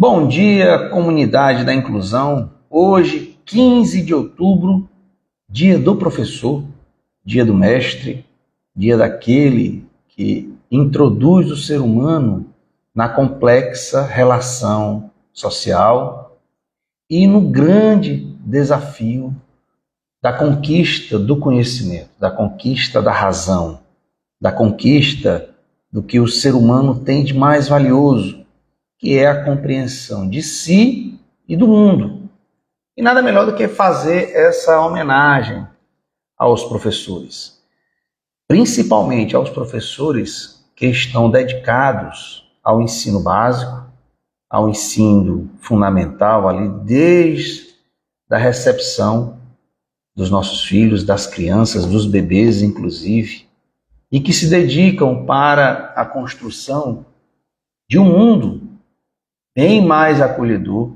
Bom dia, comunidade da inclusão. Hoje, 15 de outubro, dia do professor, dia do mestre, dia daquele que introduz o ser humano na complexa relação social e no grande desafio da conquista do conhecimento, da conquista da razão, da conquista do que o ser humano tem de mais valioso, que é a compreensão de si e do mundo. E nada melhor do que fazer essa homenagem aos professores, principalmente aos professores que estão dedicados ao ensino básico, ao ensino fundamental, ali desde a recepção dos nossos filhos, das crianças, dos bebês, inclusive, e que se dedicam para a construção de um mundo bem mais acolhedor,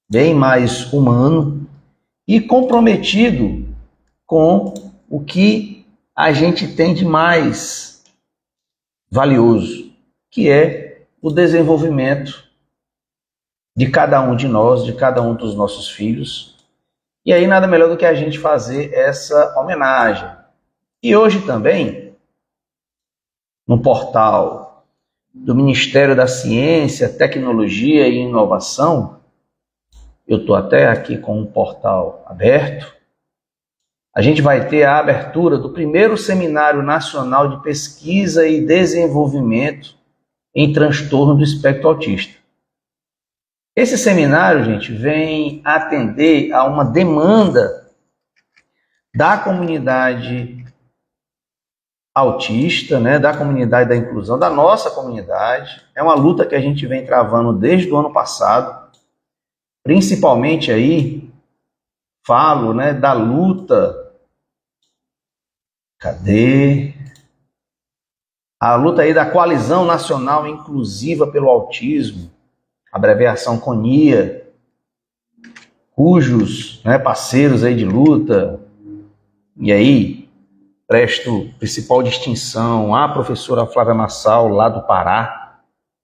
bem mais humano e comprometido com o que a gente tem de mais valioso, que é o desenvolvimento de cada um de nós, de cada um dos nossos filhos. E aí nada melhor do que a gente fazer essa homenagem. E hoje também, no portal do Ministério da Ciência, Tecnologia e Inovação, eu estou até aqui com um portal aberto, a gente vai ter a abertura do primeiro Seminário Nacional de Pesquisa e Desenvolvimento em Transtorno do Espectro Autista. Esse seminário, gente, vem atender a uma demanda da comunidade autista, da comunidade da inclusão, da nossa comunidade. É uma luta que a gente vem travando desde o ano passado, principalmente aí, falo, da luta, a luta aí da Coalizão Nacional Inclusiva pelo Autismo, abreviação CONIA, cujos parceiros aí de luta, e aí presto principal distinção à professora Flávia Massal, lá do Pará,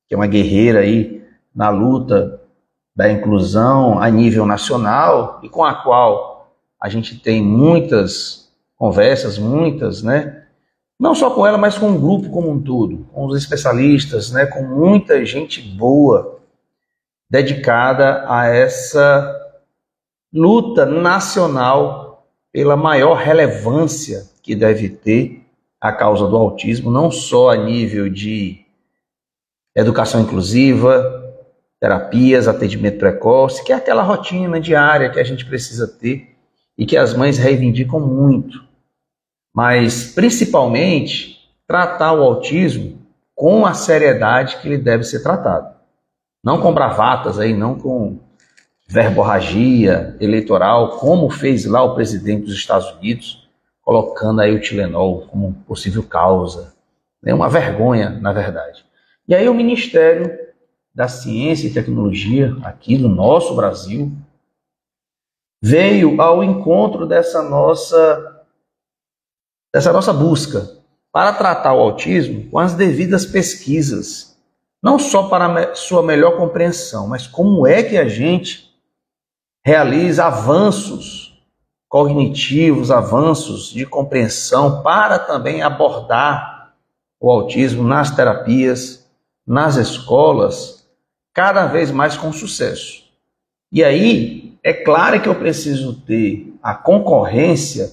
que é uma guerreira aí na luta da inclusão a nível nacional e com a qual a gente tem muitas conversas, não só com ela, mas com o grupo como um todo, com os especialistas, com muita gente boa dedicada a essa luta nacional pela maior relevância que deve ter a causa do autismo, não só a nível de educação inclusiva, terapias, atendimento precoce, que é aquela rotina diária que a gente precisa ter e que as mães reivindicam muito, mas principalmente tratar o autismo com a seriedade que ele deve ser tratado. Não com bravatas, não com verborragia eleitoral, como fez lá o presidente dos Estados Unidos, colocando aí o Tilenol como possível causa. É uma vergonha, na verdade. E aí o Ministério da Ciência e Tecnologia, aqui no nosso Brasil, veio ao encontro dessa nossa busca para tratar o autismo com as devidas pesquisas, não só para a sua melhor compreensão, mas como é que a gente realiza avanços cognitivos, avanços de compreensão para também abordar o autismo nas terapias, nas escolas, cada vez mais com sucesso. E aí, é claro que eu preciso ter a concorrência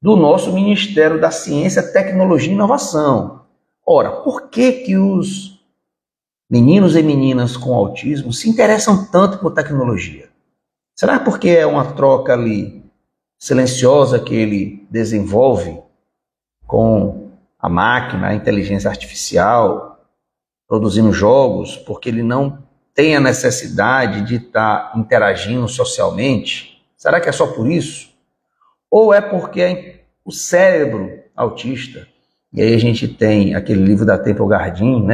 do nosso Ministério da Ciência, Tecnologia e Inovação. Ora, por que os meninos e meninas com autismo se interessam tanto por tecnologia? Será porque é uma troca ali silenciosa que ele desenvolve com a máquina, a inteligência artificial, produzindo jogos, porque ele não tem a necessidade de estar interagindo socialmente? Será que é só por isso? Ou é porque o cérebro autista, e aí a gente tem aquele livro da Temple Grandin,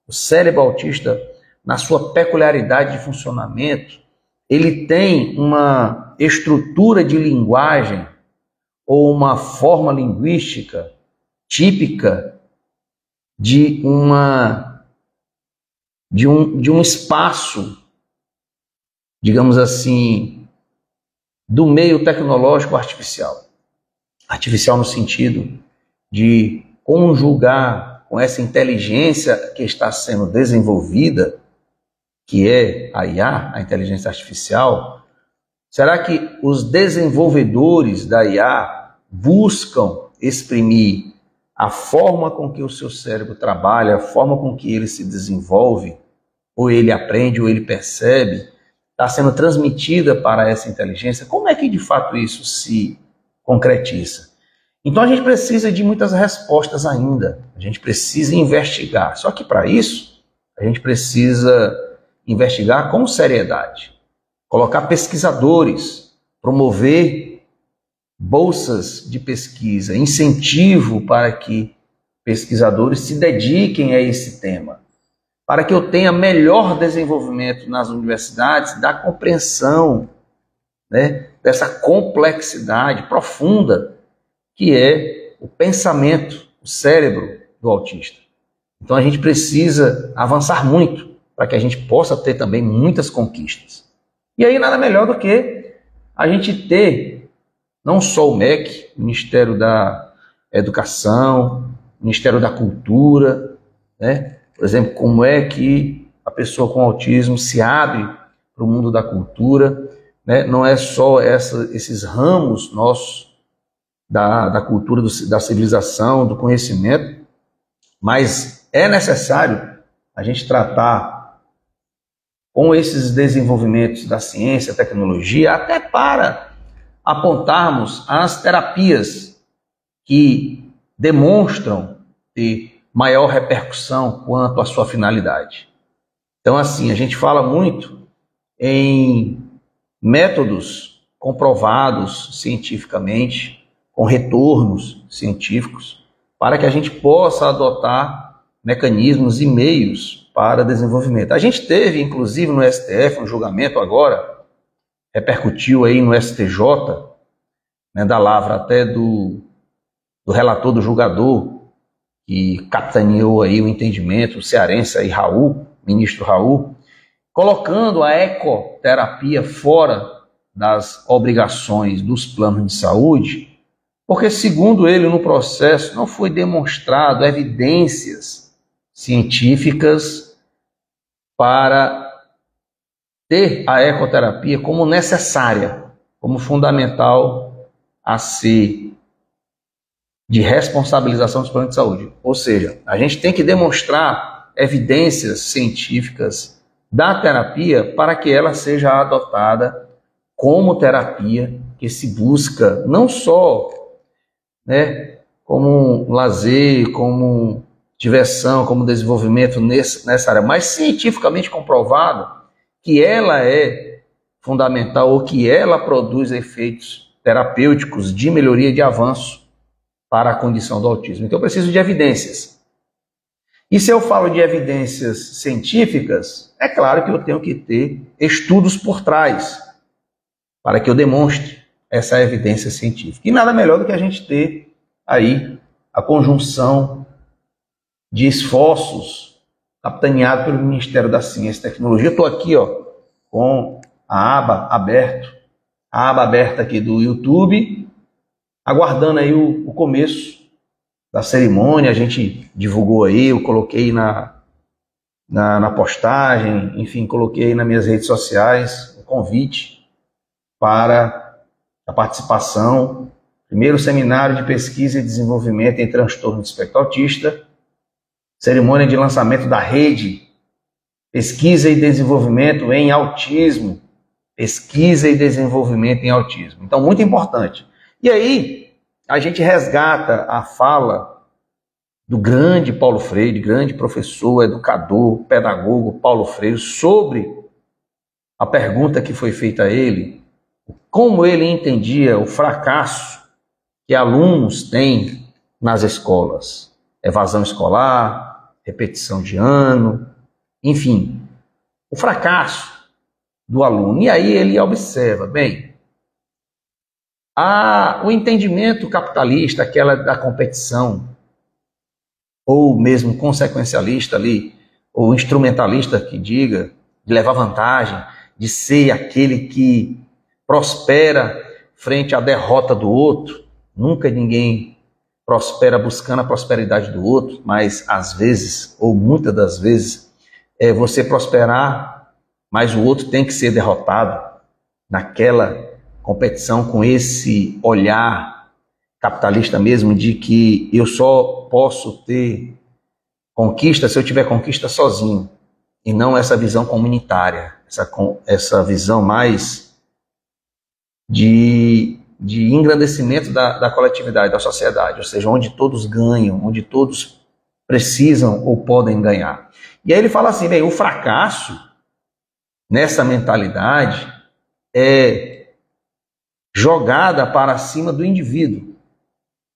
o cérebro autista, na sua peculiaridade de funcionamento, ele tem uma estrutura de linguagem ou uma forma linguística típica de de um espaço, digamos assim, do meio tecnológico artificial. Artificial no sentido de conjugar com essa inteligência que está sendo desenvolvida, que é a IA, a inteligência artificial. Será que os desenvolvedores da IA buscam exprimir a forma com que o seu cérebro trabalha, a forma com que ele se desenvolve, ou ele aprende, ou ele percebe, está sendo transmitida para essa inteligência? Como é que de fato isso se concretiza? Então a gente precisa de muitas respostas ainda, a gente precisa investigar. Só que para isso, a gente precisa investigar com seriedade, colocar pesquisadores, promover bolsas de pesquisa, incentivo para que pesquisadores se dediquem a esse tema, para que eu tenha melhor desenvolvimento nas universidades da compreensão, né, dessa complexidade profunda que é o pensamento, o cérebro do autista. Então a gente precisa avançar muito para que a gente possa ter também muitas conquistas. E aí nada melhor do que a gente ter não só o MEC, o Ministério da Educação, o Ministério da Cultura, né? Por exemplo, como é que a pessoa com autismo se abre para o mundo da cultura, né? Não é só esses ramos nossos da cultura, da civilização, do conhecimento, mas é necessário a gente tratar com esses desenvolvimentos da ciência, tecnologia, até para apontarmos as terapias que demonstram ter maior repercussão quanto à sua finalidade. Então, assim, a gente fala muito em métodos comprovados cientificamente, com retornos científicos, para que a gente possa adotar mecanismos e meios para desenvolvimento. A gente teve, inclusive, no STF, um julgamento agora, repercutiu aí no STJ, né, da lavra até do relator do julgador, que capitaneou aí o entendimento, o cearense aí, Raul, ministro Raul, colocando a ecoterapia fora das obrigações dos planos de saúde, porque, segundo ele, no processo não foi demonstrado evidências científicas para ter a ecoterapia como necessária, como fundamental a ser de responsabilização dos planos de saúde. Ou seja, a gente tem que demonstrar evidências científicas da terapia para que ela seja adotada como terapia que se busca não só, né, como um lazer, como diversão, como desenvolvimento nessa área, mas cientificamente comprovado que ela é fundamental ou que ela produz efeitos terapêuticos de melhoria, de avanço para a condição do autismo. Então eu preciso de evidências. E se eu falo de evidências científicas, é claro que eu tenho que ter estudos por trás para que eu demonstre essa evidência científica. E nada melhor do que a gente ter aí a conjunção de esforços capitaneado pelo Ministério da Ciência e Tecnologia. Eu estou aqui, ó, com a aba aberta aqui do YouTube, aguardando aí o começo da cerimônia. A gente divulgou aí, eu coloquei na postagem, enfim, coloquei aí nas minhas redes sociais o convite para a participação. Primeiro seminário de pesquisa e desenvolvimento em transtorno do espectro autista, cerimônia de lançamento da rede Pesquisa e Desenvolvimento em Autismo. Pesquisa e Desenvolvimento em Autismo. Então, muito importante. E aí, a gente resgata a fala do grande Paulo Freire, grande professor, educador, pedagogo Paulo Freire, sobre a pergunta que foi feita a ele, como ele entendia o fracasso que alunos têm nas escolas. Evasão escolar, repetição de ano, enfim, o fracasso do aluno. E aí ele observa, bem, o entendimento capitalista, aquela da competição, ou mesmo consequencialista ali, ou instrumentalista que diga, de levar vantagem, de ser aquele que prospera frente à derrota do outro. Nunca ninguém prospera buscando a prosperidade do outro, mas às vezes, ou muitas das vezes, é você prosperar, mas o outro tem que ser derrotado naquela competição, com esse olhar capitalista mesmo, de que eu só posso ter conquista se eu tiver conquista sozinho, e não essa visão comunitária, essa visão mais de engrandecimento da coletividade, da sociedade, ou seja, onde todos ganham, onde todos precisam ou podem ganhar. E aí ele fala assim, bem, o fracasso nessa mentalidade é jogada para cima do indivíduo,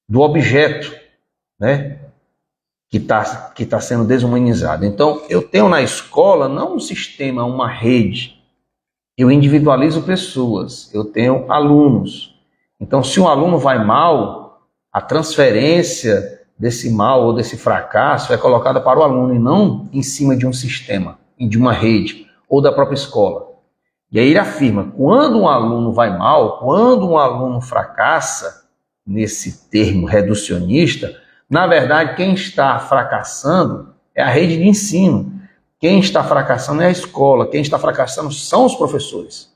do objeto, né, que tá sendo desumanizado. Então, eu tenho na escola não um sistema, uma rede. Eu individualizo pessoas, eu tenho alunos. Então, se um aluno vai mal, a transferência desse mal ou desse fracasso é colocada para o aluno e não em cima de um sistema, de uma rede ou da própria escola. E aí ele afirma, quando um aluno vai mal, quando um aluno fracassa, nesse termo reducionista, na verdade, quem está fracassando é a rede de ensino. Quem está fracassando é a escola. Quem está fracassando são os professores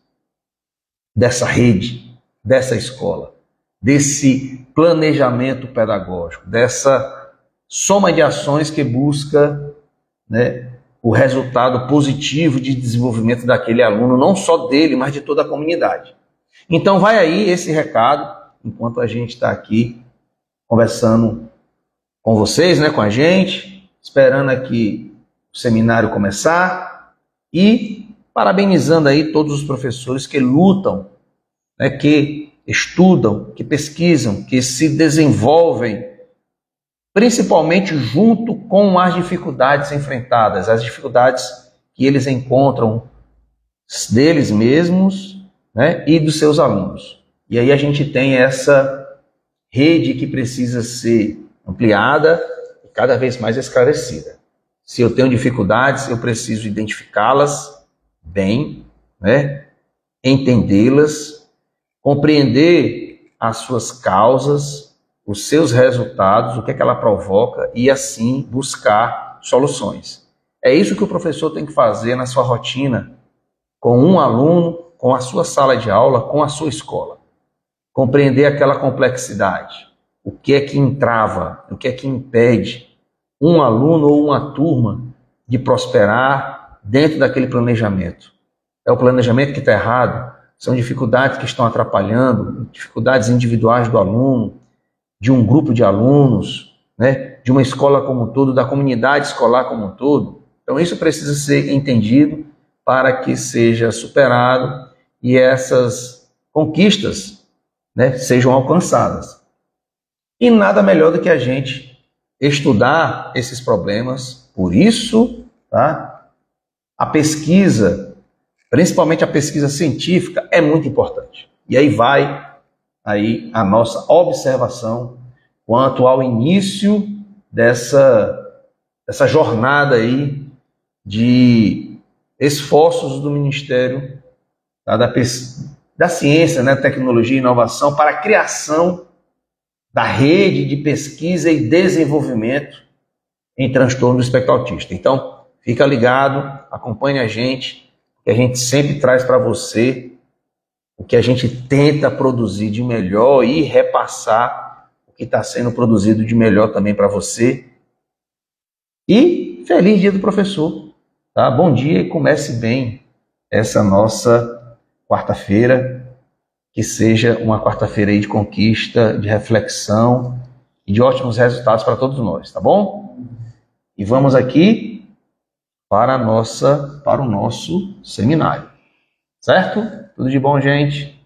dessa rede, dessa escola, desse planejamento pedagógico, dessa soma de ações que busca, né, o resultado positivo de desenvolvimento daquele aluno, não só dele, mas de toda a comunidade. Então vai aí esse recado, enquanto a gente está aqui conversando com vocês, né, com a gente, esperando aqui o seminário começar e parabenizando aí todos os professores que lutam, né, que estudam, que pesquisam, que se desenvolvem, principalmente junto com as dificuldades enfrentadas, as dificuldades que eles encontram deles mesmos, né, e dos seus alunos. E aí a gente tem essa rede que precisa ser ampliada e cada vez mais esclarecida. Se eu tenho dificuldades, eu preciso identificá-las bem, né? Entendê-las, compreender as suas causas, os seus resultados, o que é que ela provoca e assim buscar soluções. É isso que o professor tem que fazer na sua rotina, com um aluno, com a sua sala de aula, com a sua escola. Compreender aquela complexidade. O que é que entrava, o que é que impede um aluno ou uma turma de prosperar dentro daquele planejamento? É o planejamento que está errado? São dificuldades que estão atrapalhando, dificuldades individuais do aluno, de um grupo de alunos, né, de uma escola como um todo, da comunidade escolar como um todo? Então isso precisa ser entendido para que seja superado e essas conquistas, né, sejam alcançadas. E nada melhor do que a gente estudar esses problemas. Por isso, tá, a pesquisa, principalmente a pesquisa científica, é muito importante. E aí vai aí a nossa observação quanto ao início dessa jornada aí de esforços do Ministério, tá, da Ciência, né, Tecnologia e Inovação para a criação da rede de pesquisa e desenvolvimento em transtorno do espectro autista. Então, fica ligado, acompanhe a gente, que a gente sempre traz para você o que a gente tenta produzir de melhor e repassar o que está sendo produzido de melhor também para você. E feliz Dia do Professor, tá? Bom dia e comece bem essa nossa quarta-feira. Que seja uma quarta-feira aí de conquista, de reflexão e de ótimos resultados para todos nós, tá bom? E vamos aqui para o nosso seminário, certo? Tudo de bom, gente?